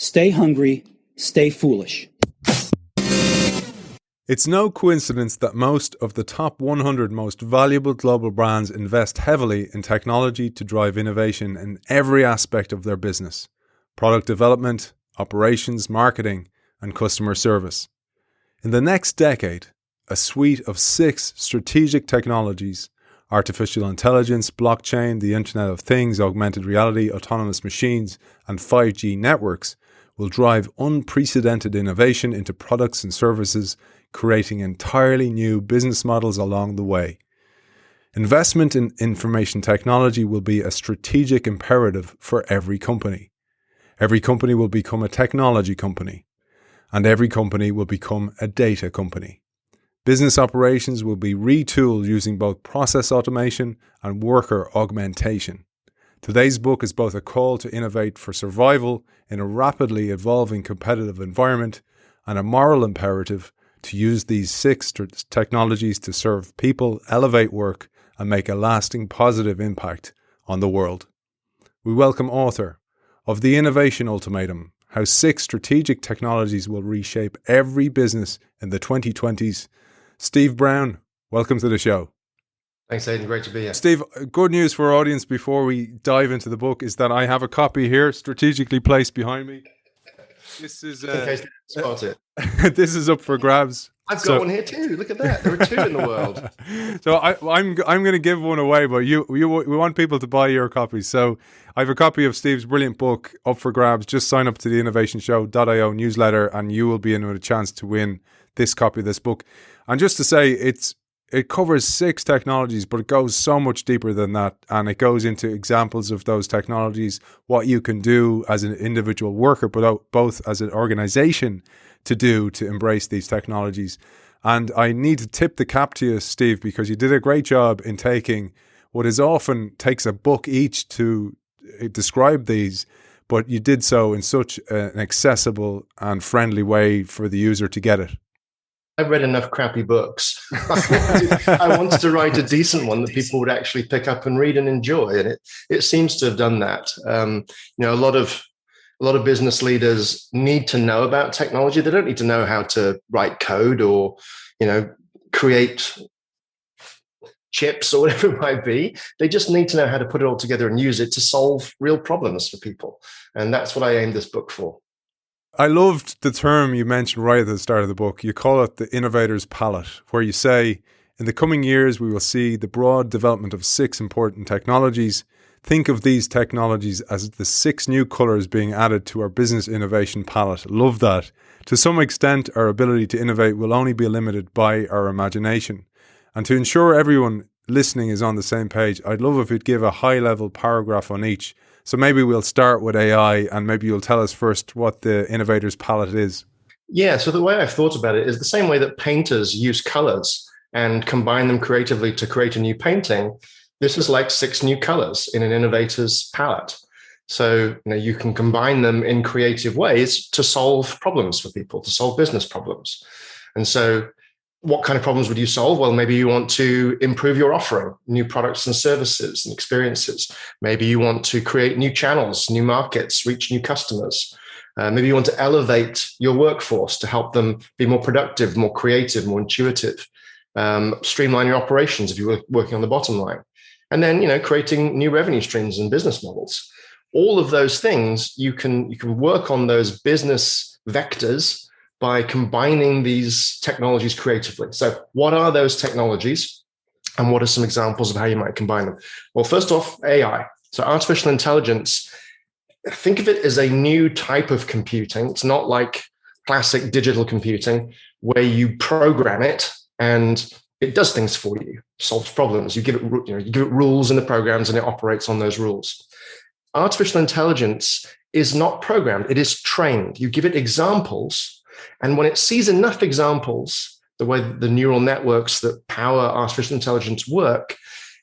Stay hungry, stay foolish. It's no coincidence that most of the top 100 most valuable global brands invest heavily in technology to drive innovation in every aspect of their business: product development, operations, marketing, and customer service. In the next decade, a suite of 6 strategic technologies: artificial intelligence, blockchain, the Internet of Things, augmented reality, autonomous machines, and 5G networks will drive unprecedented innovation into products and services, creating entirely new business models along the way. Investment in information technology will be a strategic imperative for every company. Every company will become a technology company, and every company will become a data company. Business operations will be retooled using both process automation and worker augmentation. Today's book is both a call to innovate for survival in a rapidly evolving competitive environment and a moral imperative to use these 6 technologies to serve people, elevate work, and make a lasting positive impact on the world. We welcome author of The Innovation Ultimatum: How 6 Strategic Technologies Will Reshape Every Business in the 2020s, Steve Brown. Welcome to the show. Thanks, Aidan. Great to be here. Steve, good news for our audience before we dive into the book is that I have a copy here strategically placed behind me. This is in case they spot it. This is up for grabs. I've got one here too. Look at that. There are 2 in the world. So I'm going to give one away, but we want people to buy your copy. So I have a copy of Steve's brilliant book up for grabs. Just sign up to the innovationshow.io newsletter and you will be in with a chance to win this copy of this book. And just to say, it covers 6 technologies, but it goes so much deeper than that. And it goes into examples of those technologies, what you can do as an individual worker, but both as an organization to do to embrace these technologies. And I need to tip the cap to you, Steve, because you did a great job in taking what is often takes a book each to describe these, but you did so in such an accessible and friendly way for the user to get it. I've read enough crappy books. I wanted to write a decent one that people would actually pick up and read and enjoy, and it seems to have done that. A lot of business leaders need to know about technology. They don't need to know how to write code or, create chips or whatever it might be. They just need to know how to put it all together and use it to solve real problems for people. And that's what I aimed this book for. I loved the term you mentioned right at the start of the book. You call it the innovator's palette, where you say, in the coming years, we will see the broad development of 6 important technologies. Think of these technologies as the 6 new colors being added to our business innovation palette. Love that. To some extent, our ability to innovate will only be limited by our imagination. And to ensure everyone listening is on the same page, I'd love if you'd give a high-level paragraph on each. So maybe we'll start with AI, and maybe you'll tell us first what the innovator's palette is. Yeah, so the way I've thought about it is the same way that painters use colors and combine them creatively to create a new painting. This is like 6 new colors in an innovator's palette. So you can combine them in creative ways to solve problems for people, to solve business problems. And so what kind of problems would you solve? Well, maybe you want to improve your offering, new products and services and experiences. Maybe you want to create new channels, new markets, reach new customers. Maybe you want to elevate your workforce to help them be more productive, more creative, more intuitive. Streamline your operations if you were working on the bottom line. And then, creating new revenue streams and business models. All of those things, you can work on those business vectors by combining these technologies creatively. So what are those technologies and what are some examples of how you might combine them? Well, first off, AI. So artificial intelligence, think of it as a new type of computing. It's not like classic digital computing where you program it and it does things for you, solves problems. You give it rules in the programs and it operates on those rules. Artificial intelligence is not programmed, it is trained. You give it examples, and when it sees enough examples, the way the neural networks that power artificial intelligence work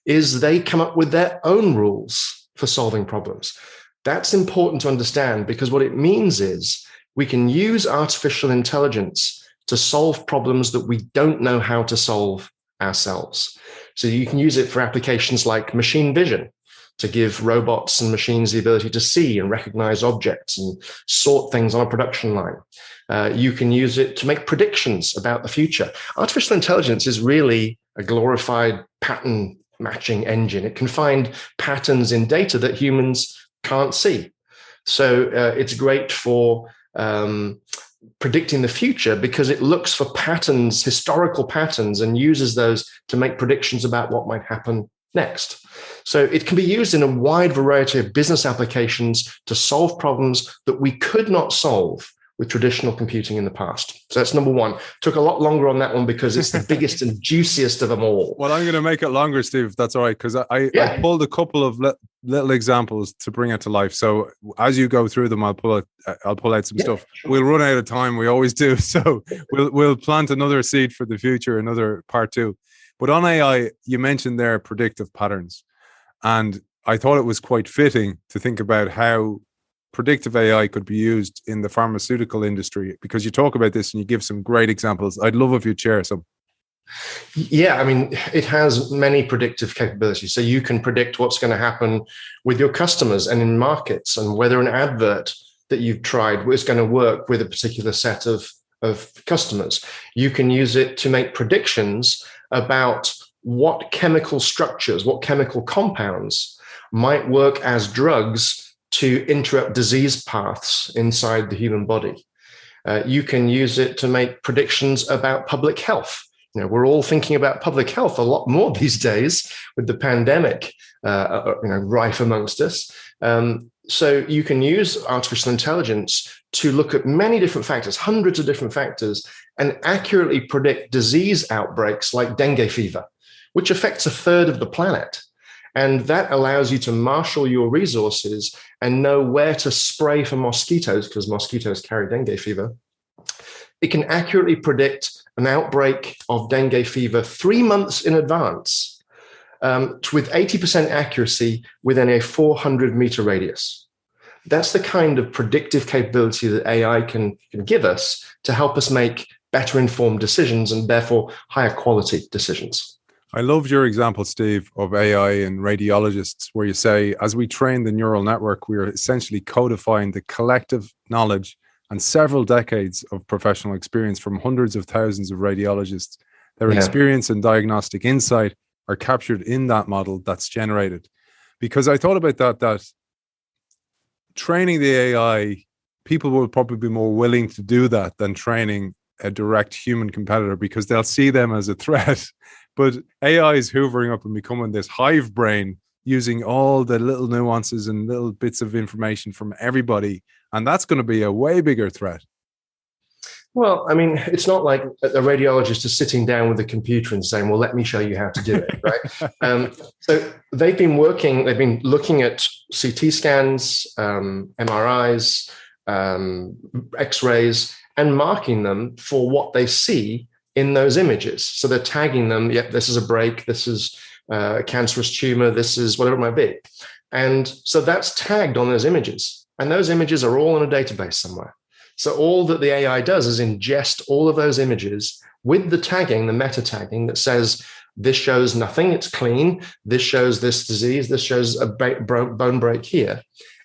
is they come up with their own rules for solving problems. That's important to understand because what it means is we can use artificial intelligence to solve problems that we don't know how to solve ourselves. So you can use it for applications like machine vision. to give robots and machines the ability to see and recognize objects and sort things on a production line. You can use it to make predictions about the future. Artificial intelligence is really a glorified pattern matching engine. It can find patterns in data that humans can't see. So it's great for predicting the future because it looks for patterns, historical patterns, and uses those to make predictions about what might happen next. So it can be used in a wide variety of business applications to solve problems that we could not solve with traditional computing in the past. So that's number one. Took a lot longer on that one because it's the biggest and juiciest of them all. Well, I'm going to make it longer, Steve, if that's all right, because I pulled a couple of little examples to bring it to life. So as you go through them, I'll pull out some stuff. Sure. We'll run out of time. We always do. So we'll plant another seed for the future, another part two. But on AI, you mentioned there predictive patterns. And I thought it was quite fitting to think about how predictive AI could be used in the pharmaceutical industry, because you talk about this and you give some great examples. I'd love if you'd share some. Yeah, I mean, it has many predictive capabilities. So you can predict what's going to happen with your customers and in markets, and whether an advert that you've tried is going to work with a particular set of customers. You can use it to make predictions about what chemical structures, what chemical compounds might work as drugs to interrupt disease paths inside the human body. You can use it to make predictions about public health. We're all thinking about public health a lot more these days with the pandemic, rife amongst us. So you can use artificial intelligence to look at many different factors, hundreds of different factors, and accurately predict disease outbreaks like dengue fever, which affects a third of the planet. And that allows you to marshal your resources and know where to spray for mosquitoes, because mosquitoes carry dengue fever. It can accurately predict an outbreak of dengue fever 3 months in advance with 80% accuracy within a 400-meter radius. That's the kind of predictive capability that AI can give us to help us make better informed decisions and therefore higher quality decisions. I loved your example, Steve, of AI and radiologists, where you say, as we train the neural network, we are essentially codifying the collective knowledge and several decades of professional experience from hundreds of thousands of radiologists. Their experience and diagnostic insight are captured in that model that's generated. Because I thought about that training the AI, people will probably be more willing to do that than training a direct human competitor, because they'll see them as a threat. But AI is hoovering up and becoming this hive brain, using all the little nuances and little bits of information from everybody. And that's going to be a way bigger threat. Well, I mean, it's not like a radiologist is sitting down with a computer and saying, well, let me show you how to do it, right? So they've been looking at CT scans, MRIs, X-rays, and marking them for what they see in those images. So they're tagging them, yep, this is a break, this is a cancerous tumor, this is whatever it might be. And so that's tagged on those images. And those images are all in a database somewhere. So all that the AI does is ingest all of those images with the tagging, the meta tagging that says, this shows nothing, it's clean, this shows this disease, this shows a bone break here.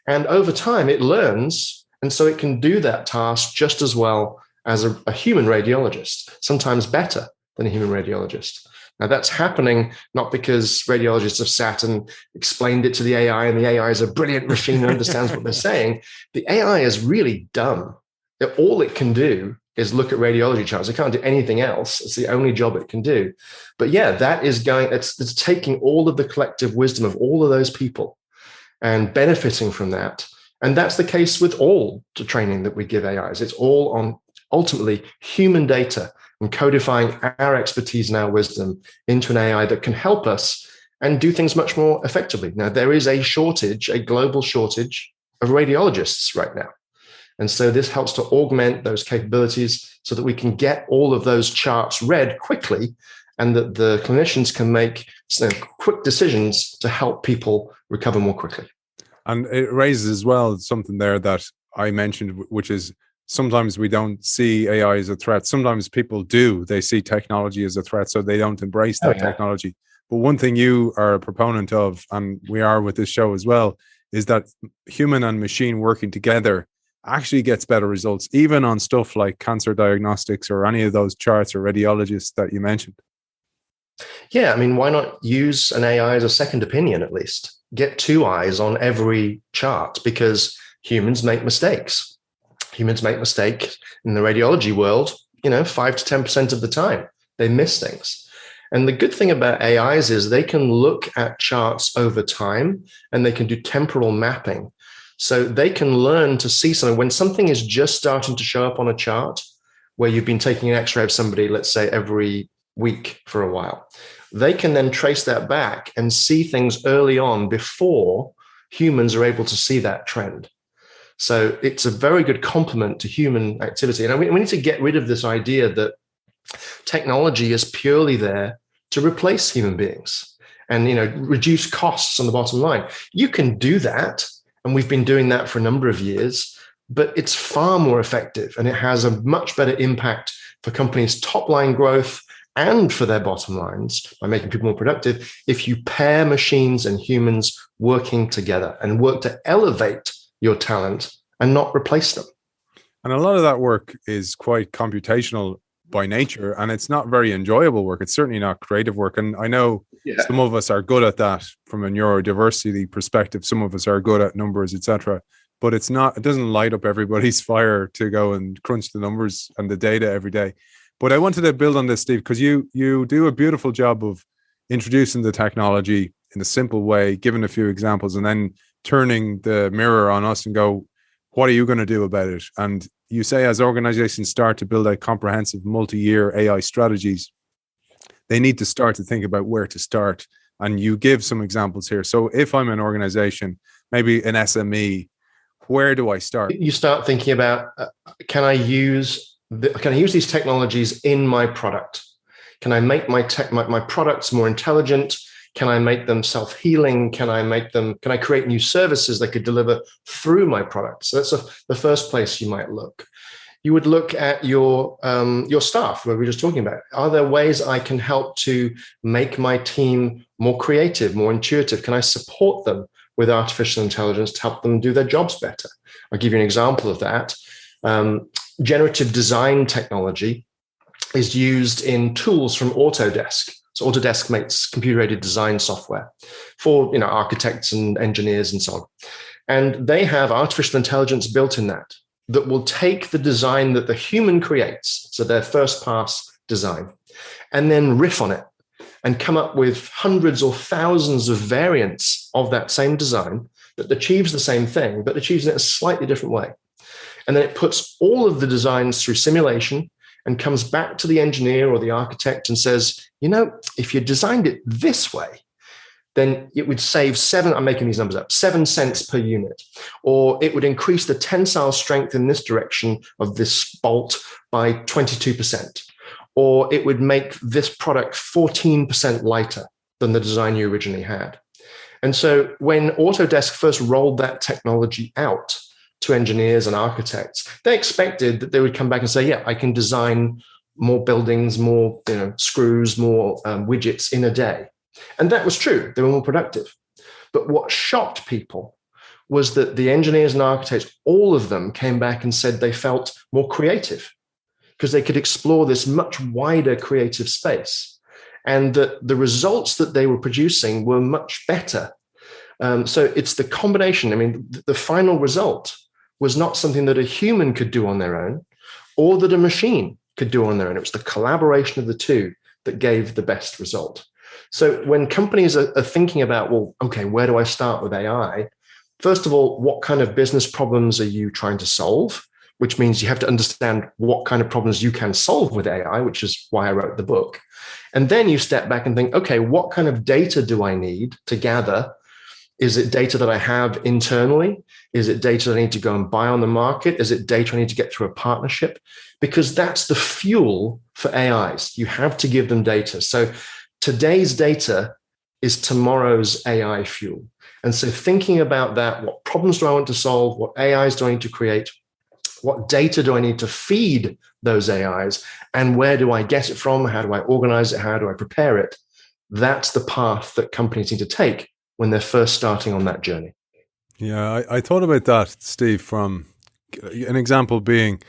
And over time it learns, and so it can do that task just as well as a human radiologist, sometimes better than a human radiologist. Now that's happening not because radiologists have sat and explained it to the AI and the AI is a brilliant machine that understands what they're saying. The AI is really dumb. All it can do is look at radiology charts. It can't do anything else. It's the only job it can do. But yeah, that is it's taking all of the collective wisdom of all of those people and benefiting from that. And that's the case with all the training that we give AIs. It's all on ultimately human data and codifying our expertise and our wisdom into an AI that can help us and do things much more effectively. Now, there is a shortage, a global shortage of radiologists right now. And so this helps to augment those capabilities so that we can get all of those charts read quickly and that the clinicians can make quick decisions to help people recover more quickly. And it raises as well something there that I mentioned, which is sometimes we don't see AI as a threat. Sometimes people do. They see technology as a threat, so they don't embrace that technology. But one thing you are a proponent of, and we are with this show as well, is that human and machine working together actually gets better results, even on stuff like cancer diagnostics or any of those charts or radiologists that you mentioned. Yeah, I mean, why not use an AI as a second opinion at least? Get two eyes on every chart, because humans make mistakes. Humans make mistakes in the radiology world, 5 to 10% of the time. They miss things. And the good thing about AIs is they can look at charts over time and they can do temporal mapping. So they can learn to see something. When something is just starting to show up on a chart, where you've been taking an x-ray of somebody, let's say every week for a while, they can then trace that back and see things early on before humans are able to see that trend. So it's a very good complement to human activity. And we need to get rid of this idea that technology is purely there to replace human beings and reduce costs on the bottom line. You can do that, and we've been doing that for a number of years, but it's far more effective and it has a much better impact for companies' top line growth and for their bottom lines by making people more productive if you pair machines and humans working together and work to elevate your talent and not replace them. And a lot of that work is quite computational by nature, and it's not very enjoyable work. It's certainly not creative work. And I know some of us are good at that from a neurodiversity perspective. Some of us are good at numbers, etc. But it doesn't light up everybody's fire to go and crunch the numbers and the data every day. But I wanted to build on this, Steve, because you do a beautiful job of introducing the technology in a simple way, giving a few examples, and then turning the mirror on us and go, what are you going to do about it? And you say as organizations start to build out comprehensive multi-year AI strategies, they need to start to think about where to start. And you give some examples here. So if I'm an organization, maybe an SME, where do I start? You start thinking about, can I use these technologies in my product? Can I make my products more intelligent? Can I make them self-healing? Can I create new services that could deliver through my product? So that's the first place you might look. You would look at your staff, where we were just talking about. Are there ways I can help to make my team more creative, more intuitive? Can I support them with artificial intelligence to help them do their jobs better? I'll give you an example of that. Generative design technology is used in tools from Autodesk. So Autodesk makes computer-aided design software for architects and engineers and so on. And they have artificial intelligence built in that will take the design that the human creates, so their first pass design, and then riff on it and come up with hundreds or thousands of variants of that same design that achieves the same thing, but achieves it a slightly different way. And then it puts all of the designs through simulation and comes back to the engineer or the architect and says, if you designed it this way, then it would save I'm making these numbers up, 7 cents per unit, or it would increase the tensile strength in this direction of this bolt by 22%, or it would make this product 14% lighter than the design you originally had. And so when Autodesk first rolled that technology out to engineers and architects, they expected that they would come back and say, yeah, I can design more buildings, more screws, more widgets in a day. And that was true. They were more productive. But what shocked people was that the engineers and architects, all of them came back and said they felt more creative because they could explore this much wider creative space, and that the results that they were producing were much better. So it's the combination. I mean, the final result was not something that a human could do on their own or that a machine could do on their own. It was the collaboration of the two that gave the best result. So when companies are thinking about, well, okay, where do I start with AI? First of all, what kind of business problems are you trying to solve? Which means you have to understand what kind of problems you can solve with AI, which is why I wrote the book. And then you step back and think, okay, what kind of data do I need to gather? Is it data that I have internally? Is it data that I need to go and buy on the market? Is it data I need to get through a partnership? Because that's the fuel for AIs. You have to give them data. So today's data is tomorrow's AI fuel. And so thinking about that, what problems do I want to solve? What AIs do I need to create? What data do I need to feed those AIs? And where do I get it from? How do I organize it? How do I prepare it? that's the path that companies need to take when they're first starting on that journey. Yeah, I thought about that, Steve, from an example being,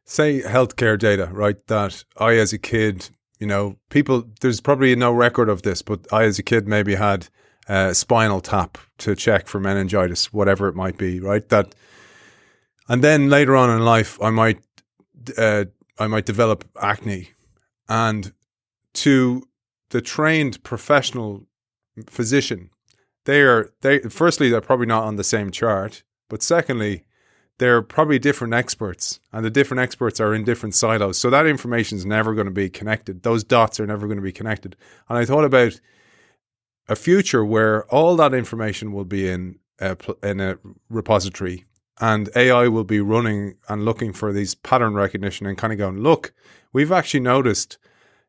say, healthcare data, right? That I, as a kid, there's probably no record of this, but I, as a kid, maybe had spinal tap to check for meningitis, whatever it might be, right? And then later on in life, I might develop acne, and to the trained professional physician, firstly, they're probably not on the same chart, but secondly, they're probably different experts, and the different experts are in different silos. So that information is never going to be connected. Those dots are never going to be connected. And I thought about a future where all that information will be in a repository, and AI will be running and looking for these pattern recognition and kind of going, look, we've actually noticed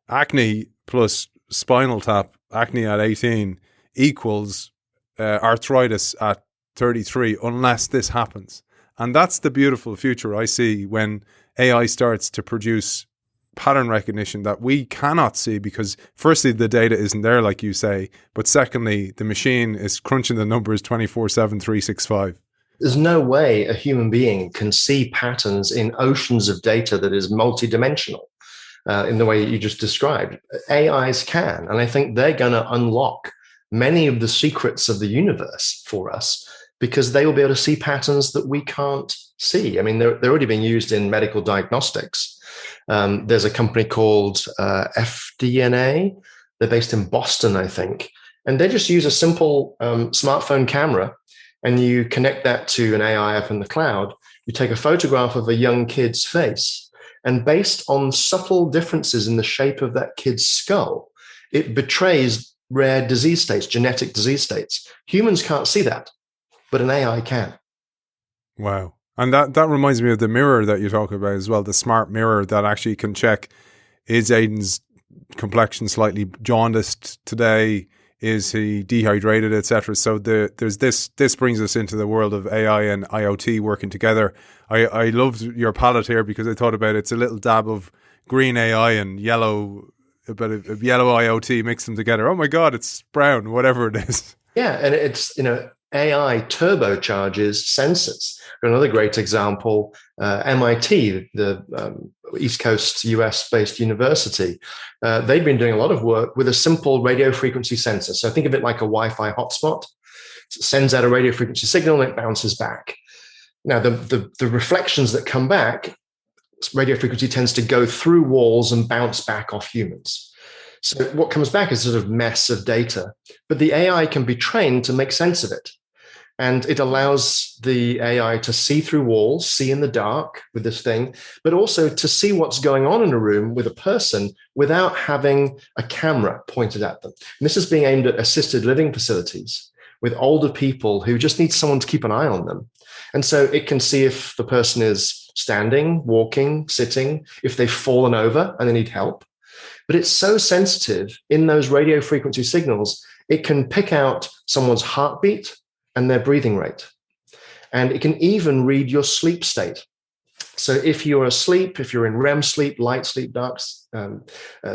acne plus spinal tap, acne at 18 equals arthritis at 33, unless this happens. And that's the beautiful future I see when AI starts to produce pattern recognition that we cannot see, because firstly, the data isn't there, like you say, but secondly, the machine is crunching the numbers 24/7, 365. There's no way a human being can see patterns in oceans of data that is multidimensional in the way you just described. AIs can, and I think they're going to unlock many of the secrets of the universe for us, because they will be able to see patterns that we can't see. I mean, they're already being used in medical diagnostics. There's a company called FDNA. They're based in Boston, I think. And they just use a simple smartphone camera, and you connect that to an AI app in the cloud. You take a photograph of a young kid's face, and based on subtle differences in the shape of that kid's skull, it betrays rare disease states, genetic disease states. Humans can't see that, but an AI can. Wow. And that reminds me of the mirror that you talk about as well, the smart mirror that actually can check, is Aidan's complexion slightly jaundiced today? Is he dehydrated, etc.? So there's this brings us into the world of AI and IoT working together. I loved your palette here, because I thought about it's a little dab of green AI and yellow, a bit of yellow IoT, mix them together. Oh my God, it's brown, whatever it is. Yeah, and it's, AI turbocharges sensors. Another great example, MIT, the East Coast US-based university, they've been doing a lot of work with a simple radio frequency sensor. So think of it like a Wi-Fi hotspot. It sends out a radio frequency signal and it bounces back. Now, the reflections that come back, radio frequency tends to go through walls and bounce back off humans. So what comes back is a sort of mess of data, but the AI can be trained to make sense of it. And it allows the AI to see through walls, see in the dark with this thing, but also to see what's going on in a room with a person without having a camera pointed at them. And this is being aimed at assisted living facilities with older people who just need someone to keep an eye on them. And so it can see if the person is standing, walking, sitting, if they've fallen over and they need help. But it's so sensitive in those radio frequency signals, it can pick out someone's heartbeat and their breathing rate. And it can even read your sleep state. So if you're asleep, if you're in REM sleep, light sleep, dark,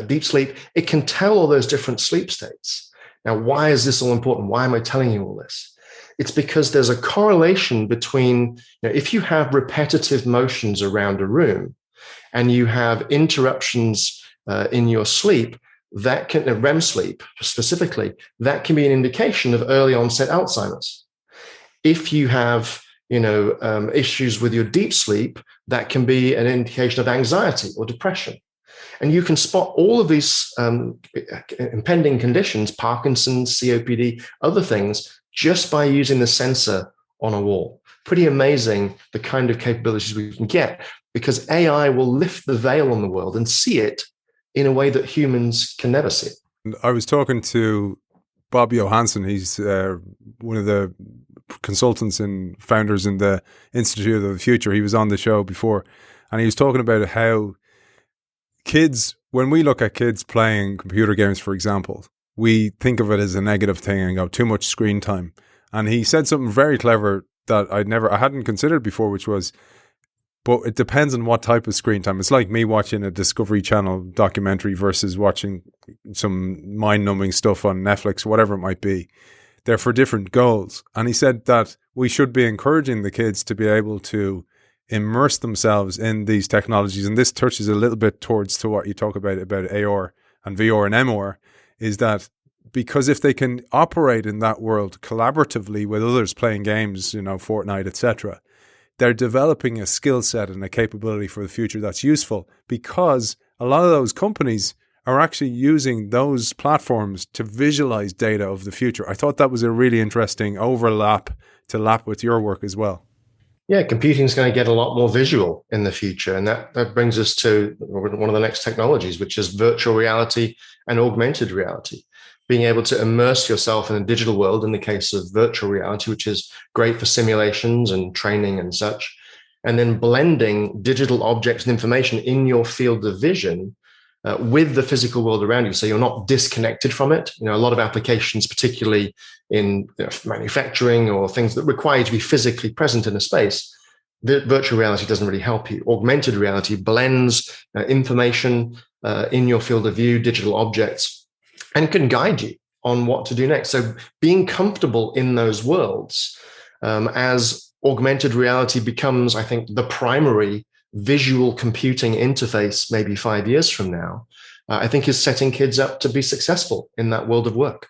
deep sleep, it can tell all those different sleep states. Now, why is this all important? Why am I telling you all this? It's because there's a correlation between, if you have repetitive motions around a room and you have interruptions in your sleep, that can, REM sleep specifically, that can be an indication of early onset Alzheimer's. If you have, issues with your deep sleep, that can be an indication of anxiety or depression. And you can spot all of these impending conditions, Parkinson's, COPD, other things, just by using the sensor on a wall. Pretty amazing the kind of capabilities we can get, because AI will lift the veil on the world and see it in a way that humans can never see it. I was talking to Bob Johansson. He's one of the consultants and founders in the Institute of the Future. He was on the show before, and he was talking about how kids, when we look at kids playing computer games, for example, we think of it as a negative thing and go, too much screen time. And he said something very clever that I hadn't considered before, which was, But it depends on what type of screen time. It's like me watching a Discovery Channel documentary versus watching some mind-numbing stuff on Netflix, whatever it might be. They're for different goals. And he said that we should be encouraging the kids to be able to immerse themselves in these technologies. And this touches a little bit towards to what you talk about AR and VR and MR, is that because if they can operate in that world collaboratively with others playing games, Fortnite, etc., they're developing a skill set and a capability for the future that's useful, because a lot of those companies are actually using those platforms to visualize data of the future. I thought that was a really interesting overlap to lap with your work as well. Yeah, computing is going to get a lot more visual in the future. And that brings us to one of the next technologies, which is virtual reality and augmented reality. Being able to immerse yourself in a digital world, in the case of virtual reality, which is great for simulations and training and such, and then blending digital objects and information in your field of vision with the physical world around you. So you're not disconnected from it. A lot of applications, particularly in manufacturing or things that require you to be physically present in a space, virtual reality doesn't really help you. Augmented reality blends information in your field of view, digital objects, and can guide you on what to do next. So being comfortable in those worlds, as augmented reality becomes, I think, the primary visual computing interface maybe 5 years from now, I think is setting kids up to be successful in that world of work.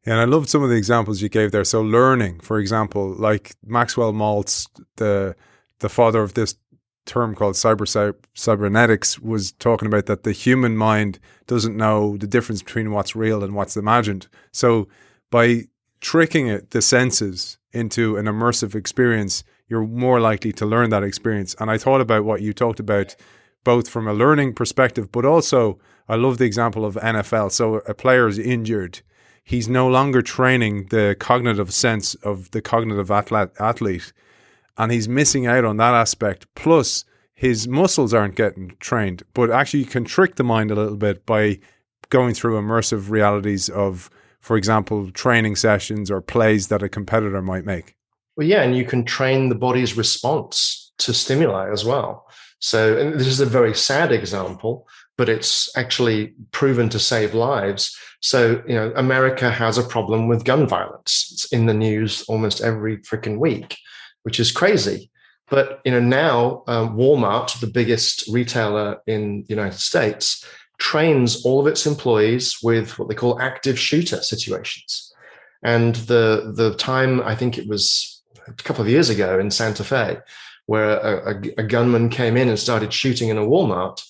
Yeah, and I loved some of the examples you gave there. So learning, for example, like Maxwell Maltz, the father of this term called cybernetics, was talking about that the human mind doesn't know the difference between what's real and what's imagined. So by tricking the senses into an immersive experience, you're more likely to learn that experience. And I thought about what you talked about, both from a learning perspective, but also I love the example of NFL. So a player is injured. He's no longer training the cognitive sense of the cognitive athlete, and he's missing out on that aspect. Plus, his muscles aren't getting trained. But actually, you can trick the mind a little bit by going through immersive realities of, for example, training sessions or plays that a competitor might make. Well, yeah, and you can train the body's response to stimuli as well. So, and this is a very sad example, but it's actually proven to save lives. So, America has a problem with gun violence. It's in the news almost every freaking week, which is crazy. But, now Walmart, the biggest retailer in the United States, trains all of its employees with what they call active shooter situations. And the time, I think it was a couple of years ago in Santa Fe, where a gunman came in and started shooting in a Walmart,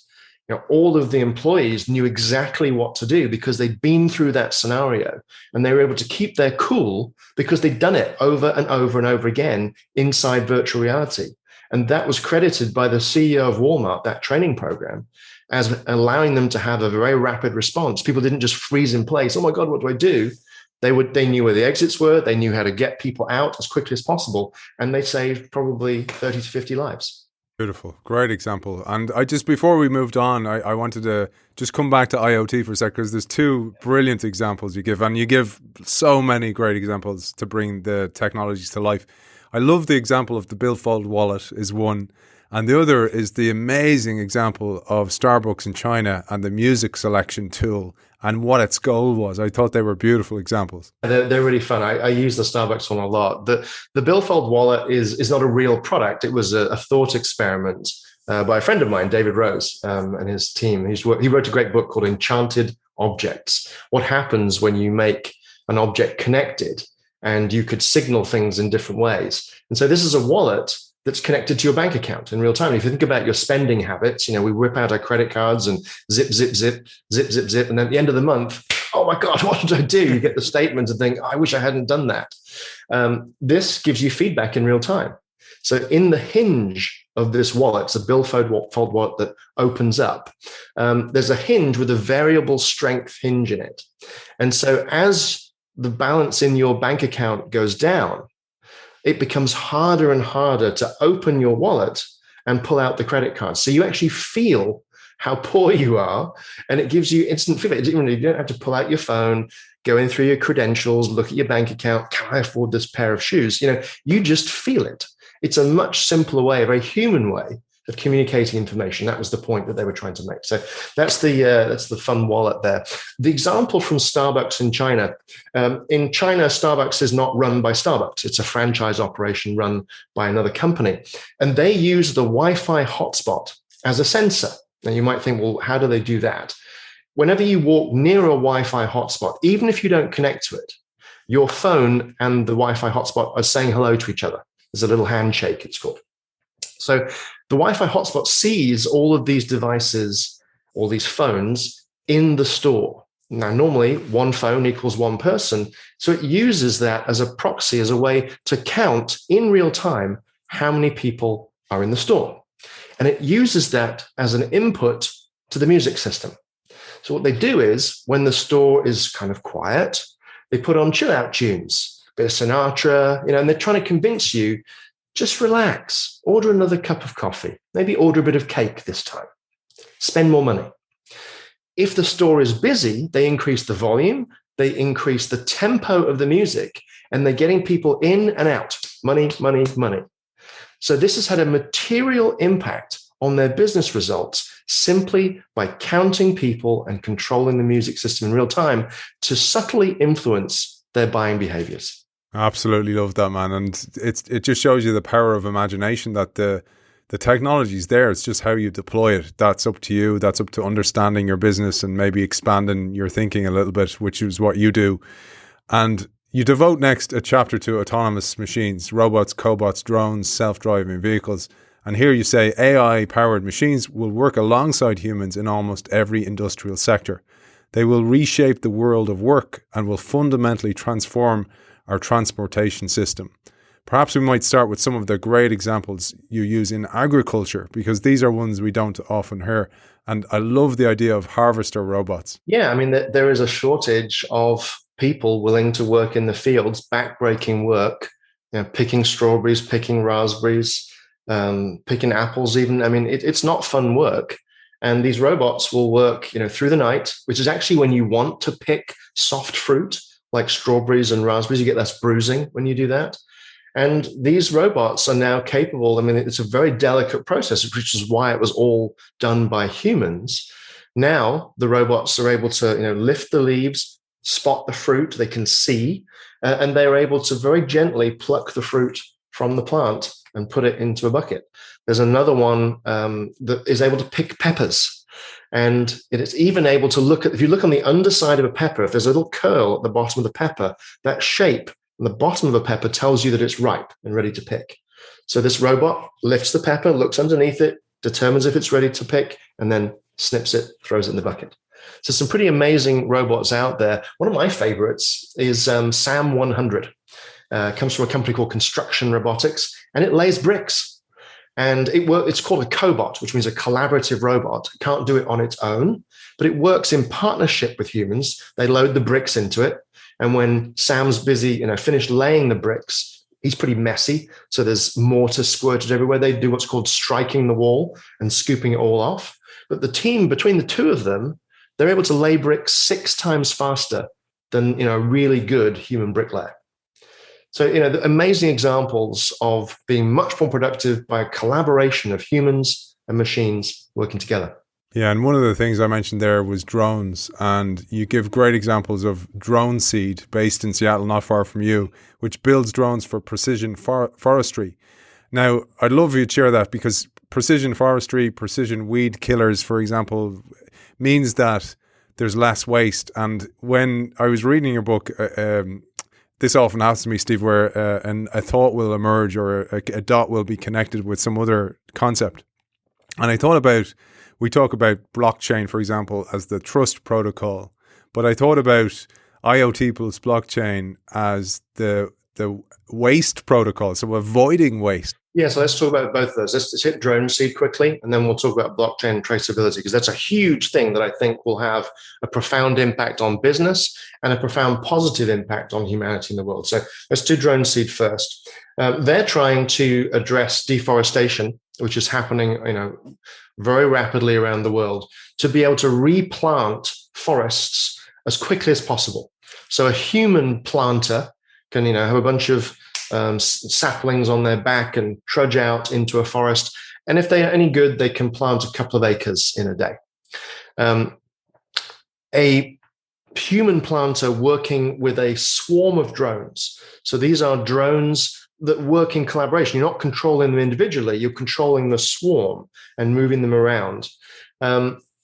all of the employees knew exactly what to do because they'd been through that scenario, and they were able to keep their cool because they'd done it over and over and over again inside virtual reality. And that was credited by the CEO of Walmart, that training program, as allowing them to have a very rapid response. People didn't just freeze in place. Oh my God, what do I do? They knew where the exits were. They knew how to get people out as quickly as possible. And they saved probably 30 to 50 lives. Beautiful. Great example. And before we moved on, I wanted to just come back to IoT for a sec, because there's two brilliant examples you give, and you give so many great examples to bring the technologies to life. I love the example of the billfold wallet is one, and the other is the amazing example of Starbucks in China and the music selection tool and what its goal was. I thought they were beautiful examples. They're really fun. I use the Starbucks one a lot. The billfold wallet is not a real product. It was a thought experiment by a friend of mine, David Rose, and his team. He wrote a great book called Enchanted Objects. What happens when you make an object connected and you could signal things in different ways. And so this is a wallet that's connected to your bank account in real time. If you think about your spending habits, we whip out our credit cards and zip, zip, zip, zip, zip, zip. And then at the end of the month, oh my God, what did I do? You get the statement and think, I wish I hadn't done that. This gives you feedback in real time. So in the hinge of this wallet, it's a billfold wallet that opens up. There's a hinge with a variable strength hinge in it. And so as the balance in your bank account goes down, it becomes harder and harder to open your wallet and pull out the credit card. So you actually feel how poor you are, and it gives you instant feedback. You don't have to pull out your phone, go in through your credentials, look at your bank account. Can I afford this pair of shoes? You just feel it. It's a much simpler way, a very human way of communicating information. That was the point that they were trying to make. So that's the fun wallet there. The example from Starbucks in China. In China, Starbucks is not run by Starbucks. It's a franchise operation run by another company. And they use the Wi-Fi hotspot as a sensor. Now you might think, well, how do they do that? Whenever you walk near a Wi-Fi hotspot, even if you don't connect to it, your phone and the Wi-Fi hotspot are saying hello to each other. There's a little handshake, it's called. So the Wi-Fi hotspot sees all of these devices, all these phones in the store. Now, normally one phone equals one person. So it uses that as a proxy, as a way to count in real time how many people are in the store. And it uses that as an input to the music system. So what they do is when the store is kind of quiet, they put on chill out tunes, a bit of Sinatra, and they're trying to convince you, just relax, order another cup of coffee, maybe order a bit of cake this time, spend more money. If the store is busy, they increase the volume, they increase the tempo of the music, and they're getting people in and out, money, money, money. So this has had a material impact on their business results simply by counting people and controlling the music system in real time to subtly influence their buying behaviors. Absolutely love that, man. And it just shows you the power of imagination, that the technology is there. It's just how you deploy it. That's up to you. That's up to understanding your business and maybe expanding your thinking a little bit, which is what you do. And you devote next a chapter to autonomous machines, robots, cobots, drones, self-driving vehicles. And here you say AI-powered machines will work alongside humans in almost every industrial sector. They will reshape the world of work and will fundamentally transform our transportation system. Perhaps we might start with some of the great examples you use in agriculture, because these are ones we don't often hear. And I love the idea of harvester robots. Yeah, I mean, there is a shortage of people willing to work in the fields, backbreaking work, picking strawberries, picking raspberries, picking apples even. I mean, it's not fun work. And these robots will work, through the night, which is actually when you want to pick soft fruit like strawberries and raspberries. You get less bruising when you do that. And these robots are now capable. I mean, it's a very delicate process, which is why it was all done by humans. Now the robots are able to, lift the leaves, spot the fruit, they can see, and they're able to very gently pluck the fruit from the plant and put it into a bucket. There's another one that is able to pick peppers. And it is even able to look at, if you look on the underside of a pepper, if there's a little curl at the bottom of the pepper, that shape on the bottom of a pepper tells you that it's ripe and ready to pick. So this robot lifts the pepper, looks underneath it, determines if it's ready to pick, and then snips it, throws it in the bucket. So some pretty amazing robots out there. One of my favorites is SAM 100. Comes from a company called Construction Robotics, and it lays bricks. And it's called a cobot, which means a collaborative robot. It can't do it on its own, but it works in partnership with humans. They load the bricks into it. And when Sam's busy, finished laying the bricks, he's pretty messy. So there's mortar squirted everywhere. They do what's called striking the wall and scooping it all off. But the team, between the two of them, they're able to lay bricks 6 times faster than a really good human bricklayer. So, the amazing examples of being much more productive by a collaboration of humans and machines working together. Yeah, and one of the things I mentioned there was drones, and you give great examples of Drone Seed, based in Seattle, not far from you, which builds drones for precision forestry. Now, I'd love you to share that, because precision forestry, precision weed killers, for example, means that there's less waste. And when I was reading your book, this often happens to me, Steve, where a thought will emerge, or a dot will be connected with some other concept. And I thought about, we talk about blockchain, for example, as the trust protocol, but I thought about IoT plus blockchain as the waste protocol, so avoiding waste. Yeah, so let's talk about both of those. Let's hit Drone Seed quickly, and then we'll talk about blockchain traceability, because that's a huge thing that I think will have a profound impact on business and a profound positive impact on humanity in the world. So let's do Drone Seed first. They're trying to address deforestation, which is happening, very rapidly around the world, to be able to replant forests as quickly as possible. So a human planter can, have a bunch of saplings on their back and trudge out into a forest. And if they are any good, they can plant a couple of acres in a day. A human planter working with a swarm of drones. So these are drones that work in collaboration. You're not controlling them individually, you're controlling the swarm and moving them around.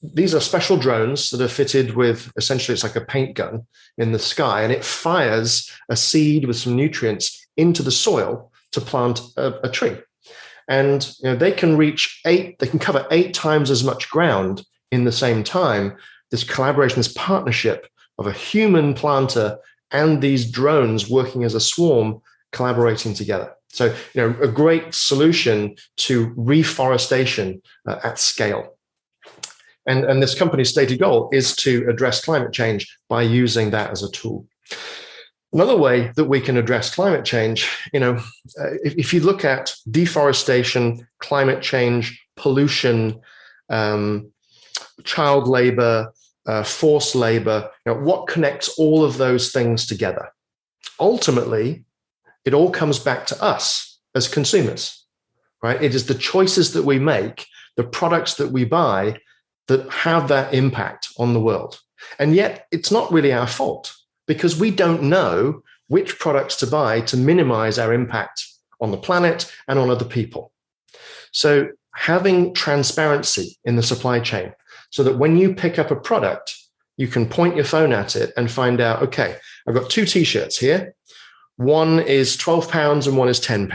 These are special drones that are fitted with, essentially, it's like a paint gun in the sky, and it fires a seed with some nutrients into the soil to plant a tree. And they can cover 8 times as much ground in the same time. This collaboration, this partnership of a human planter and these drones working as a swarm, collaborating together. So, a great solution to reforestation at scale. And this company's stated goal is to address climate change by using that as a tool. Another way that we can address climate change, if you look at deforestation, climate change, pollution, child labor, forced labor, what connects all of those things together? Ultimately, it all comes back to us as consumers, right? It is the choices that we make, the products that we buy, that have that impact on the world. And yet it's not really our fault, because we don't know which products to buy to minimize our impact on the planet and on other people. So having transparency in the supply chain, so that when you pick up a product, you can point your phone at it and find out, okay, I've got 2 t-shirts here. One is £12 and one is £10,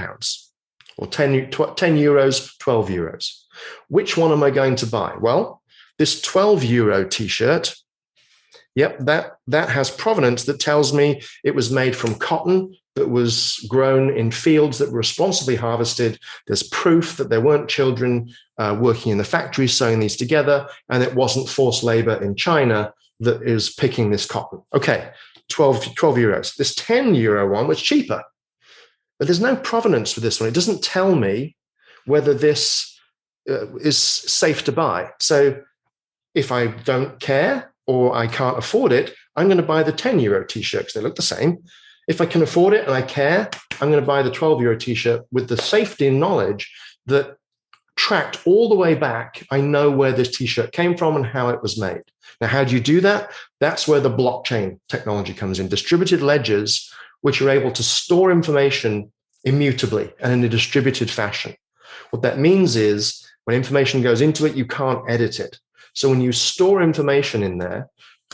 or 10 euros, 12 euros. Which one am I going to buy? Well, this 12 euro t-shirt, yep, that has provenance that tells me it was made from cotton that was grown in fields that were responsibly harvested. There's proof that there weren't children working in the factories sewing these together, and it wasn't forced labor in China that is picking this cotton. Okay, 12 euros. This 10 euro one was cheaper, but there's no provenance for this one. It doesn't tell me whether this is safe to buy. So if I don't care or I can't afford it, I'm going to buy the 10 euro t-shirt because they look the same. If I can afford it and I care, I'm going to buy the 12 euro t-shirt with the safety and knowledge that tracked all the way back. I know where this t-shirt came from and how it was made. Now, how do you do that? That's where the blockchain technology comes in. Distributed ledgers, which are able to store information immutably and in a distributed fashion. What that means is when information goes into it, you can't edit it. So when you store information in there,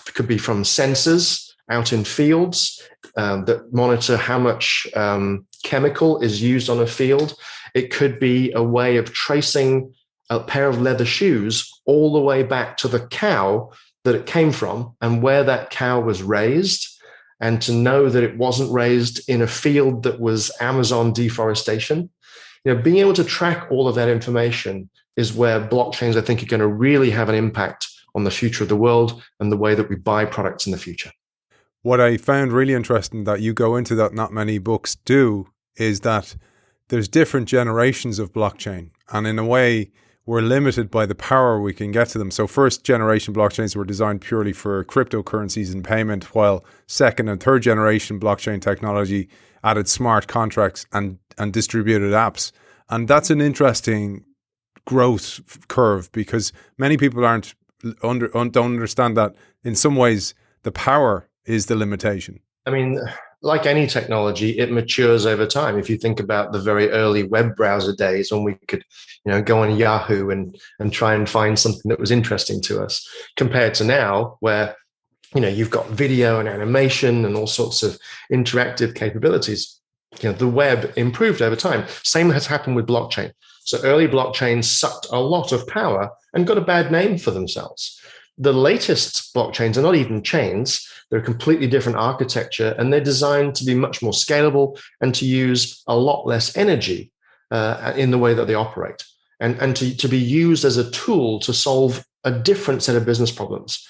it could be from sensors out in fields that monitor how much chemical is used on a field. It could be a way of tracing a pair of leather shoes all the way back to the cow that it came from and where that cow was raised, and to know that it wasn't raised in a field that was Amazon deforestation. Being able to track all of that information is where blockchains, I think, are going to really have an impact on the future of the world and the way that we buy products in the future. What I found really interesting that you go into that not many books do is that there's different generations of blockchain. And in a way, we're limited by the power we can get to them. So first generation blockchains were designed purely for cryptocurrencies and payment, while second and third generation blockchain technology added smart contracts and distributed apps. And that's an interesting growth curve, because many people don't understand that in some ways the power is the limitation. I mean, like any technology, it matures over time. If you think about the very early web browser days when we could, go on Yahoo and try and find something that was interesting to us, compared to now where, you've got video and animation and all sorts of interactive capabilities. The web improved over time. Same has happened with blockchain. So early blockchains sucked a lot of power and got a bad name for themselves. The latest blockchains are not even chains. They're a completely different architecture, and they're designed to be much more scalable and to use a lot less energy in the way that they operate, and to be used as a tool to solve a different set of business problems.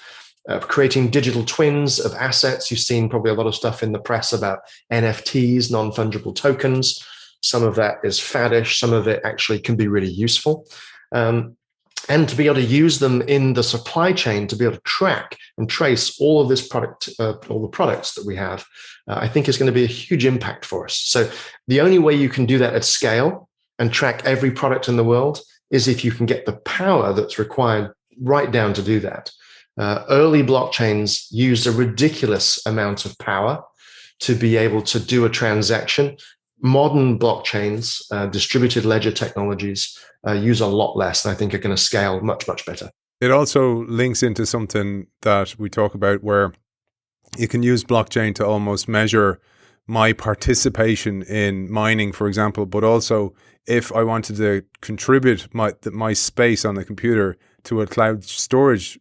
Creating digital twins of assets. You've seen probably a lot of stuff in the press about NFTs, non-fungible tokens. Some of that is faddish. Some of it actually can be really useful. and to be able to use them in the supply chain to be able to track and trace all of this product, all the products that we have, I think is going to be a huge impact for us. So the only way you can do that at scale and track every product in the world is if you can get the power that's required right down to do that. Early blockchains used a ridiculous amount of power to be able to do a transaction. Modern blockchains, distributed ledger technologies, use a lot less, and I think are going to scale much, much better. It also links into something that we talk about where you can use blockchain to almost measure my participation in mining, for example, but also if I wanted to contribute my space on the computer to a cloud storage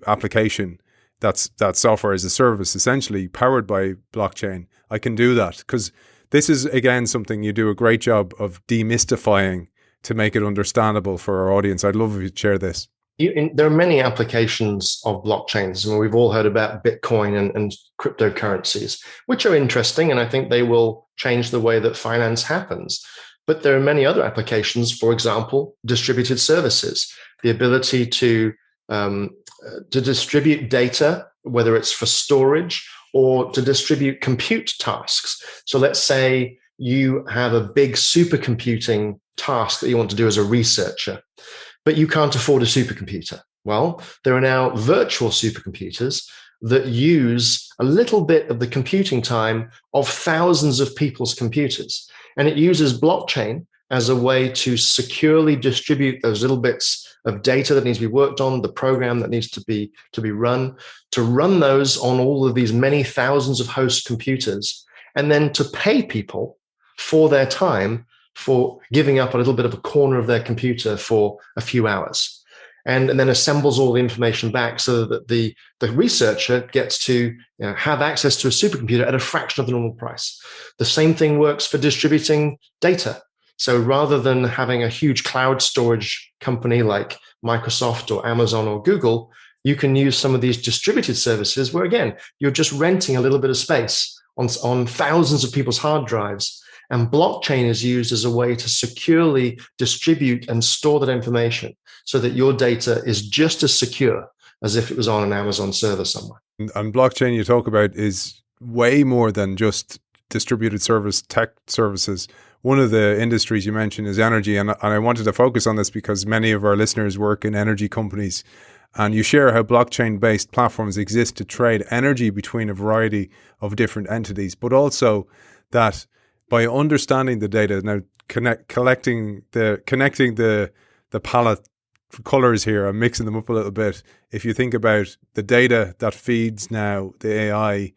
application, that's software as a service, essentially powered by blockchain, I can do that. Because this is, again, something you do a great job of demystifying to make it understandable for our audience. I'd love if you'd share this. There are many applications of blockchains. I mean, we've all heard about Bitcoin and cryptocurrencies, which are interesting, and I think they will change the way that finance happens. But there are many other applications, for example, distributed services, the ability to distribute data, whether it's for storage or to distribute compute tasks. So let's say you have a big supercomputing task that you want to do as a researcher, but you can't afford a supercomputer. Well, there are now virtual supercomputers that use a little bit of the computing time of thousands of people's computers. And it uses blockchain as a way to securely distribute those little bits of data that needs to be worked on, the program that needs to be run, to run those on all of these many thousands of host computers, and then to pay people for their time for giving up a little bit of a corner of their computer for a few hours. And then assembles all the information back so that the researcher gets to have access to a supercomputer at a fraction of the normal price. The same thing works for distributing data. So rather than having a huge cloud storage company like Microsoft or Amazon or Google, you can use some of these distributed services where, again, you're just renting a little bit of space on thousands of people's hard drives. And blockchain is used as a way to securely distribute and store that information so that your data is just as secure as if it was on an Amazon server somewhere. And blockchain you talk about is way more than just distributed service tech services. One of the industries you mentioned is energy. And I wanted to focus on this because many of our listeners work in energy companies. And you share how blockchain-based platforms exist to trade energy between a variety of different entities, but also that by understanding the data, now connecting the palette colors here, I'm mixing them up a little bit. If you think about the data that feeds now the AI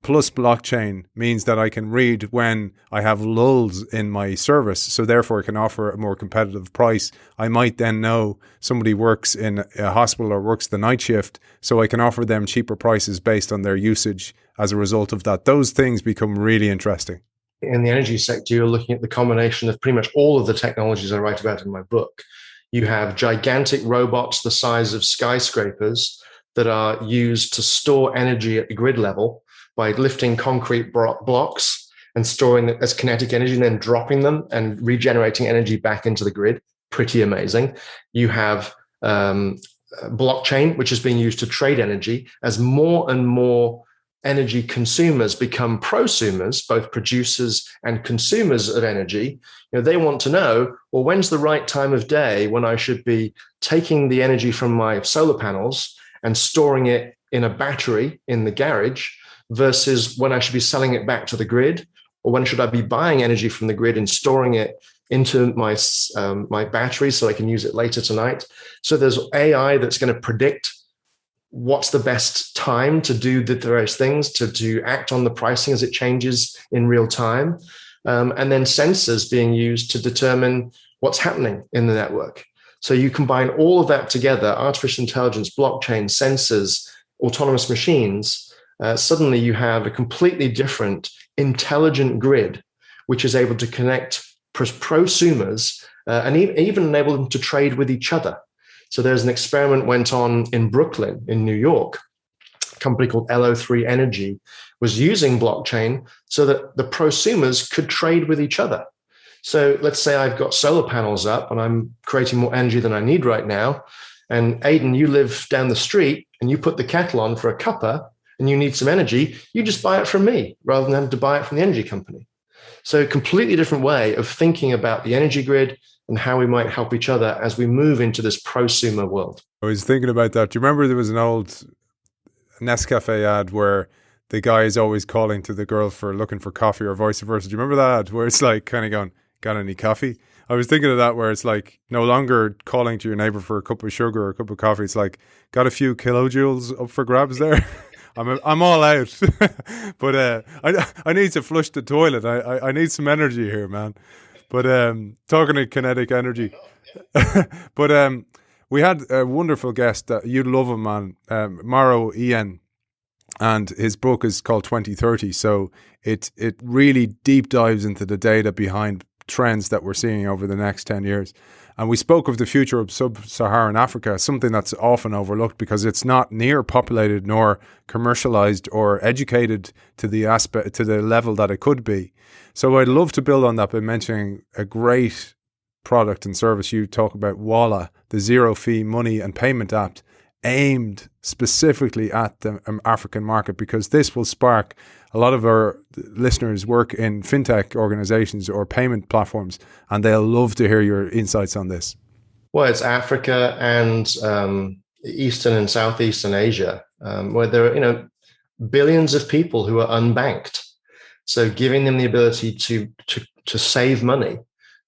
plus blockchain means that I can read when I have lulls in my service, so therefore I can offer a more competitive price. I might then know somebody works in a hospital or works the night shift, so I can offer them cheaper prices based on their usage as a result of that. Those things become really interesting. In the energy sector, you're looking at the combination of pretty much all of the technologies I write about in my book. You have gigantic robots the size of skyscrapers that are used to store energy at the grid level by lifting concrete blocks and storing it as kinetic energy and then dropping them and regenerating energy back into the grid. Pretty amazing. You have blockchain, which is being used to trade energy as more and more energy consumers become prosumers, both producers and consumers of energy. They want to know, well, when's the right time of day when I should be taking the energy from my solar panels and storing it in a battery in the garage versus when I should be selling it back to the grid, or when should I be buying energy from the grid and storing it into my battery so I can use it later tonight. So there's AI that's going to predict what's the best time to do the various things, to act on the pricing as it changes in real time. And then sensors being used to determine what's happening in the network. So you combine all of that together, artificial intelligence, blockchain, sensors, autonomous machines, suddenly you have a completely different intelligent grid, which is able to connect prosumers and even enable them to trade with each other. So there's an experiment went on in Brooklyn, in New York. A company called LO3 Energy was using blockchain so that the prosumers could trade with each other. So let's say I've got solar panels up and I'm creating more energy than I need right now. And Aidan, you live down the street and you put the kettle on for a cuppa and you need some energy, you just buy it from me rather than having to buy it from the energy company. So a completely different way of thinking about the energy grid and how we might help each other as we move into this prosumer world. I was thinking about that. Do you remember there was an old Nescafe ad where the guy is always calling to the girl for looking for coffee or vice versa? Do you remember that ad where it's like kind of going, got any coffee? I was thinking of that where it's like no longer calling to your neighbor for a cup of sugar or a cup of coffee. It's like, got a few kilojoules up for grabs there. I'm all out, but I need to flush the toilet. I need some energy here, man. But talking of kinetic energy, but we had a wonderful guest that you'd love him, man. Mauro Ian, and his book is called 2030. So it really deep dives into the data behind trends that we're seeing over the next 10 years. And we spoke of the future of sub-Saharan Africa, something that's often overlooked because it's not near populated nor commercialized or educated to the level that it could be. So I'd love to build on that by mentioning a great product and service. You talk about Walla, the zero fee money and payment app aimed specifically at the African market, because this will spark a lot of our listeners work in fintech organizations or payment platforms, and they'll love to hear your insights on this. Well, it's Africa and Eastern and Southeastern Asia, where there are billions of people who are unbanked. So giving them the ability to save money.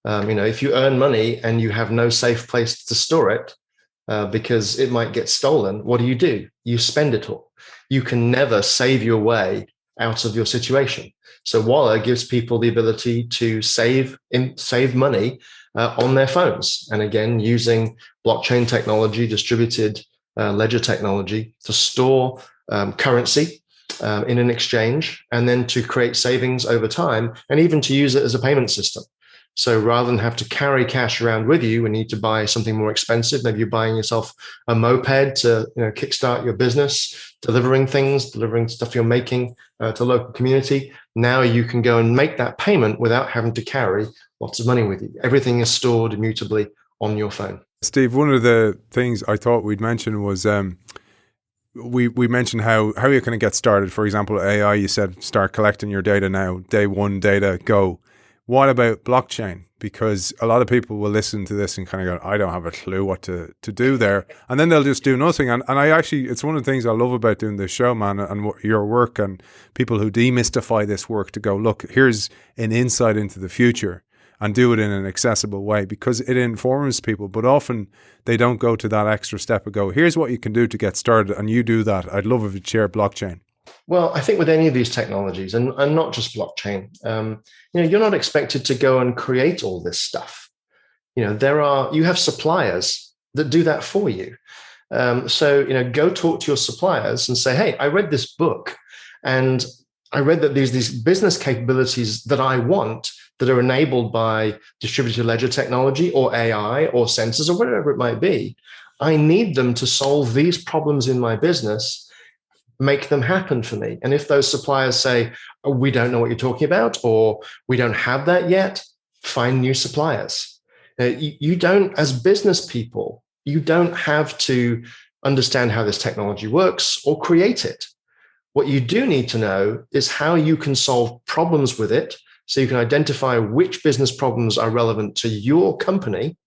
If you earn money and you have no safe place to store it because it might get stolen, what do? You spend it all. You can never save your way out of your situation. So Walla gives people the ability to save money on their phones. And again, using blockchain technology, distributed ledger technology to store currency in an exchange, and then to create savings over time, and even to use it as a payment system. So rather than have to carry cash around with you and need to buy something more expensive, maybe you're buying yourself a moped to kickstart your business, delivering stuff you're making to local community. Now you can go and make that payment without having to carry lots of money with you. Everything is stored immutably on your phone. Steve, one of the things I thought we'd mention was we mentioned how you're going to get started. For example, AI, you said start collecting your data now, day one data, go. What about blockchain? Because a lot of people will listen to this and kind of go, I don't have a clue what to do there. And then they'll just do nothing. And it's one of the things I love about doing this show, man, and your work and people who demystify this work to go, look, here's an insight into the future and do it in an accessible way, because it informs people. But often they don't go to that extra step and go, here's what you can do to get started. And you do that. I'd love if you'd share blockchain. Well, I think with any of these technologies, and not just blockchain, you're not expected to go and create all this stuff. You have suppliers that do that for you. So go talk to your suppliers and say, hey, I read this book and I read that there's these business capabilities that I want that are enabled by distributed ledger technology or AI or sensors or whatever it might be. I need them to solve these problems in my business. Make them happen for me. And if those suppliers say, oh, we don't know what you're talking about, or we don't have that yet, find new suppliers. You don't, as business people, you don't have to understand how this technology works or create it. What you do need to know is how you can solve problems with it, so you can identify which business problems are relevant to your company,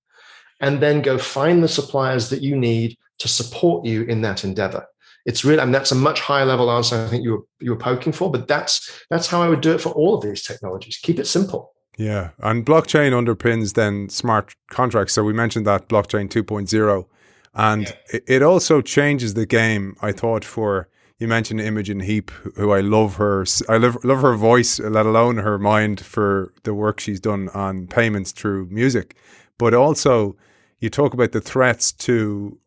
and then go find the suppliers that you need to support you in that endeavor. It's really, that's a much higher level answer I think you were poking for, but that's how I would do it for all of these technologies. Keep it simple. Yeah, and blockchain underpins then smart contracts. So we mentioned that blockchain 2.0, and it also changes the game. I thought you mentioned Imogen Heap, who I love her. I love her voice, let alone her mind for the work she's done on payments through music. But also, you talk about the threats to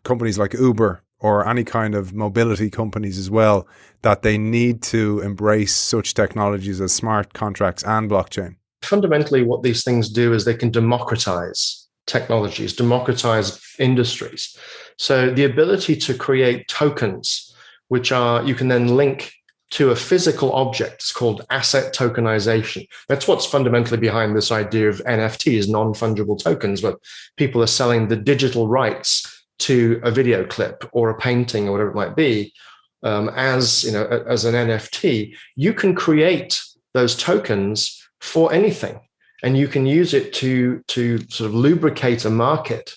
companies like Uber or any kind of mobility companies as well, that they need to embrace such technologies as smart contracts and blockchain. Fundamentally, what these things do is they can democratize technologies, democratize industries. So the ability to create tokens, which you can then link to a physical object. It's called asset tokenization. That's what's fundamentally behind this idea of NFTs, non-fungible tokens, where people are selling the digital rights to a video clip or a painting or whatever it might be. As an NFT, you can create those tokens for anything, and you can use it to sort of lubricate a market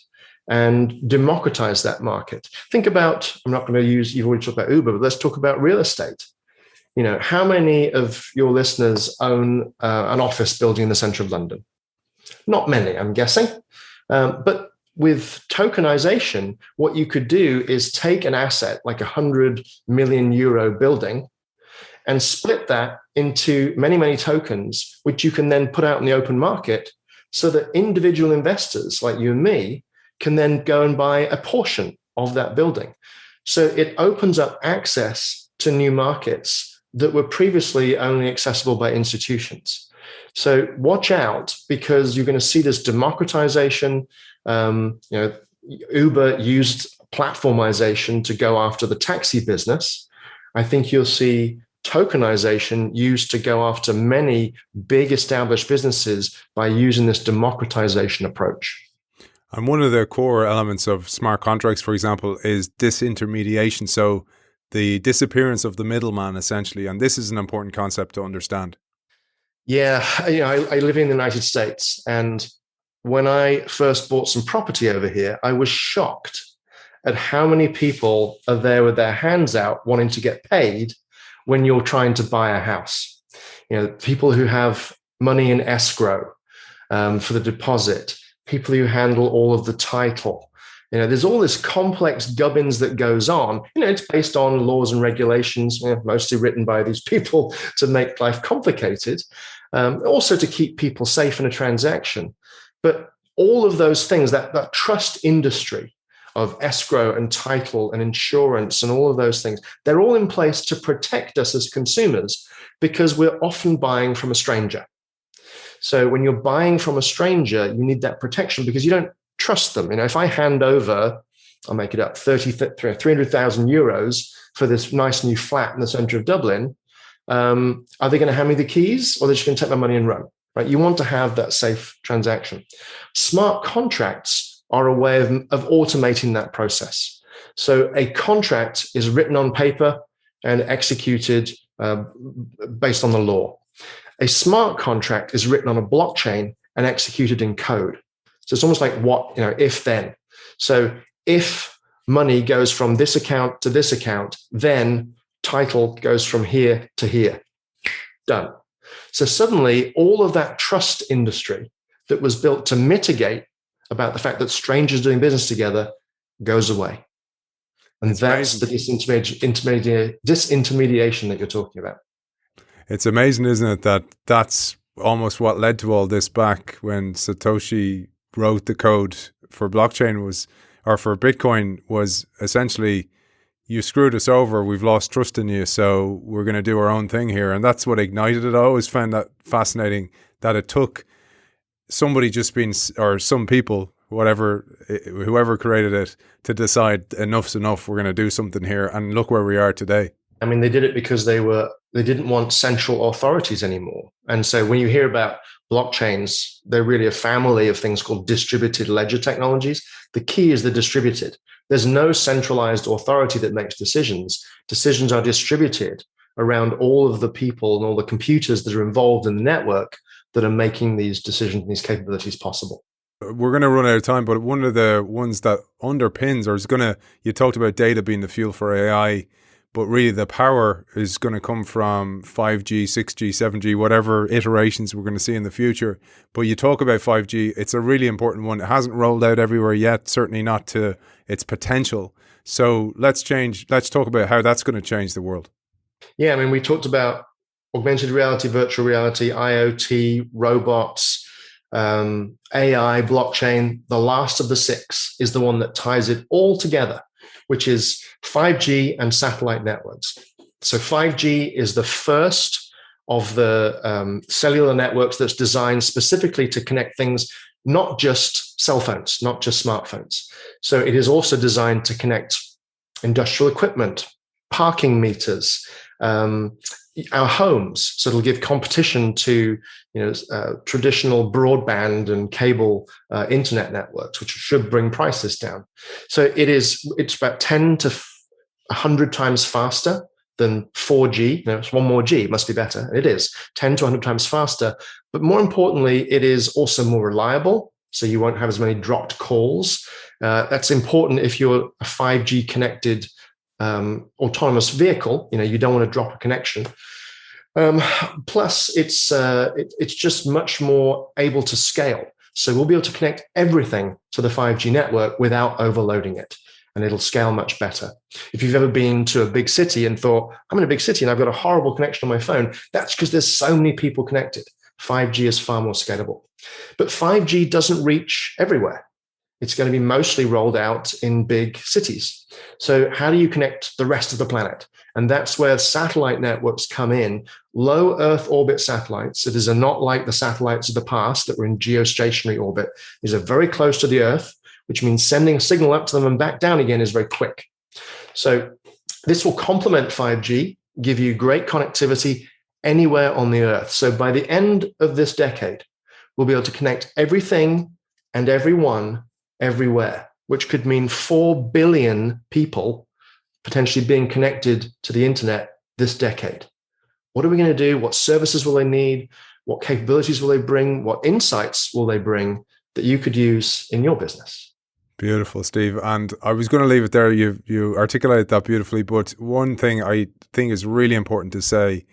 and democratize that market. Think about, I'm not going to use, you've already talked about Uber, but let's talk about real estate. How many of your listeners own an office building in the center of London? Not many, I'm guessing. But with tokenization, what you could do is take an asset like €100 million building and split that into many, many tokens, which you can then put out in the open market so that individual investors like you and me can then go and buy a portion of that building. So it opens up access to new markets that were previously only accessible by institutions. So watch out, because you're going to see this democratization. Uber used platformization to go after the taxi business. I think you'll see tokenization used to go after many big established businesses by using this democratization approach. And one of the core elements of smart contracts, for example, is disintermediation. So the disappearance of the middleman, essentially. And this is an important concept to understand. Yeah, I live in the United States. And when I first bought some property over here, I was shocked at how many people are there with their hands out wanting to get paid when you're trying to buy a house. People who have money in escrow for the deposit, people who handle all of the title. There's all this complex gubbins that goes on. It's based on laws and regulations, mostly written by these people to make life complicated, also to keep people safe in a transaction. But all of those things, that trust industry of escrow and title and insurance and all of those things, they're all in place to protect us as consumers, because we're often buying from a stranger. So when you're buying from a stranger, you need that protection because you don't trust them. If I hand over, I'll make it up, 300,000 euros for this nice new flat in the center of Dublin, are they going to hand me the keys, or are they just going to take my money and run? Right? You want to have that safe transaction. Smart contracts are a way of automating that process. So a contract is written on paper and executed based on the law. A smart contract is written on a blockchain and executed in code. So it's almost like if then. So if money goes from this account to this account, then title goes from here to here. Done. So suddenly all of that trust industry that was built to mitigate about the fact that strangers doing business together goes away. And that's the disintermediation that you're talking about. It's amazing, isn't it, that's almost what led to all this back when Satoshi wrote the code for blockchain for Bitcoin was essentially, you screwed us over, we've lost trust in you, so we're going to do our own thing here. And that's what ignited it. I always found that fascinating, that it took somebody or some people, whoever created it, to decide enough's enough, we're going to do something here. And look where we are today. I mean, they did it because they didn't want central authorities anymore. And so when you hear about blockchains, they're really a family of things called distributed ledger technologies. The key is the distributed. There's no centralized authority that makes decisions. Decisions are distributed around all of the people and all the computers that are involved in the network that are making these decisions and these capabilities possible. We're going to run out of time, but one of the ones that underpins you talked about data being the fuel for AI, but really the power is going to come from 5G, 6G, 7G, whatever iterations we're going to see in the future. But you talk about 5G, it's a really important one. It hasn't rolled out everywhere yet, certainly not to its potential. So let's talk about how that's going to change the world. Yeah, I mean, we talked about augmented reality, virtual reality, IoT, robots, AI, blockchain. The last of the six is the one that ties it all together, which is 5G and satellite networks. So 5G is the first of the cellular networks that's designed specifically to connect things, not just cell phones, not just smartphones. So it is also designed to connect industrial equipment, parking meters, our homes. So it'll give competition to traditional broadband and cable internet networks, which should bring prices down. So it's about 10 to 100 times faster than 4G. It's one more G, it must be better. And it is 10 to 100 times faster. But more importantly, it is also more reliable. So you won't have as many dropped calls. That's important if you're a 5G connected autonomous vehicle. You don't want to drop a connection. Plus, it's just much more able to scale. So we'll be able to connect everything to the 5G network without overloading it. And it'll scale much better. If you've ever been to a big city and thought, I'm in a big city and I've got a horrible connection on my phone, that's because there's so many people connected. 5G is far more scalable. But 5G doesn't reach everywhere. It's going to be mostly rolled out in big cities. So how do you connect the rest of the planet? And that's where satellite networks come in. Low Earth orbit satellites. So these are not like the satellites of the past that were in geostationary orbit. These are very close to the Earth, which means sending a signal up to them and back down again is very quick. So this will complement 5G, give you great connectivity anywhere on the Earth. So by the end of this decade, we'll be able to connect everything and everyone everywhere, which could mean 4 billion people potentially being connected to the internet this decade. What are we going to do? What services will they need? What capabilities will they bring? What insights will they bring that you could use in your business? Beautiful, Steve. And I was going to leave it there. You articulated that beautifully. But one thing I think is really important to say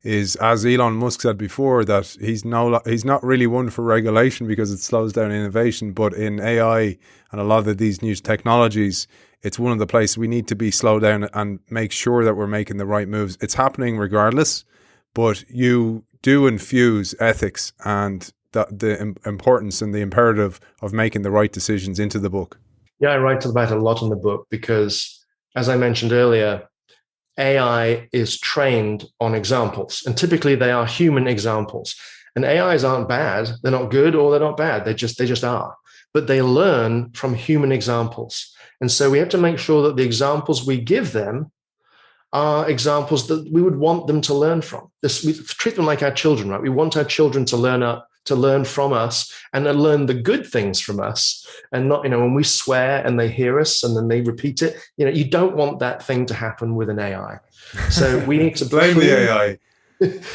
is, as Elon Musk said before, that he's not really one for regulation because it slows down innovation. But in AI and a lot of these new technologies, it's one of the places we need to be slow down and make sure that we're making the right moves. It's happening regardless, but you do infuse ethics and the importance and the imperative of making the right decisions into the book. Yeah, I write about it a lot in the book because, as I mentioned earlier, AI is trained on examples, and typically they are human examples. And AIs aren't bad; they're not good or they're not bad. They just are. But they learn from human examples, and so we have to make sure that the examples we give them are examples that we would want them to learn from. We treat them like our children, right? We want our children to learn from us and to learn the good things from us, and not, when we swear and they hear us and then they repeat it, you don't want that thing to happen with an AI. So we need to blame the AI.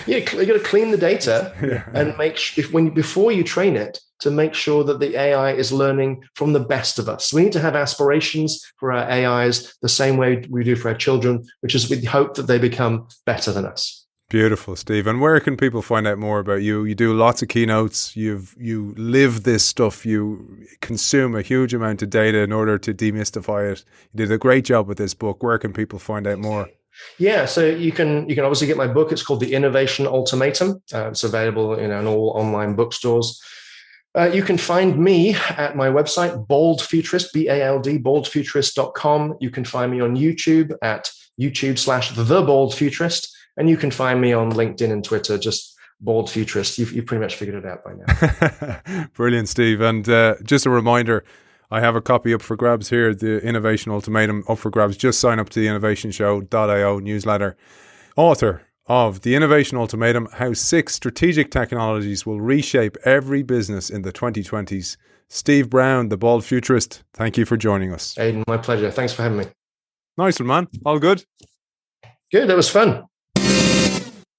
You got to clean the data and make sure before you train it to make sure that the AI is learning from the best of us. We need to have aspirations for our AIs the same way we do for our children, which is we hope that they become better than us. Beautiful, Steve. And where can people find out more about you? You do lots of keynotes. You live this stuff. You consume a huge amount of data in order to demystify it. You did a great job with this book. Where can people find out more? Yeah, so you can obviously get my book. It's called The Innovation Ultimatum. It's available in all online bookstores. You can find me at my website, Bald Futurist, BALD, baldfuturist.com. You can find me on YouTube at YouTube/The Bald Futurist. And you can find me on LinkedIn and Twitter, just Bald Futurist. You've pretty much figured it out by now. Brilliant, Steve. And just a reminder, I have a copy up for grabs here, the Innovation Ultimatum up for grabs. Just sign up to the innovationshow.io newsletter. Author of The Innovation Ultimatum, How 6 Strategic Technologies Will Reshape Every Business in the 2020s. Steve Brown, the Bald Futurist, thank you for joining us. Aidan, my pleasure. Thanks for having me. Nice one, man. All good? Good. That was fun.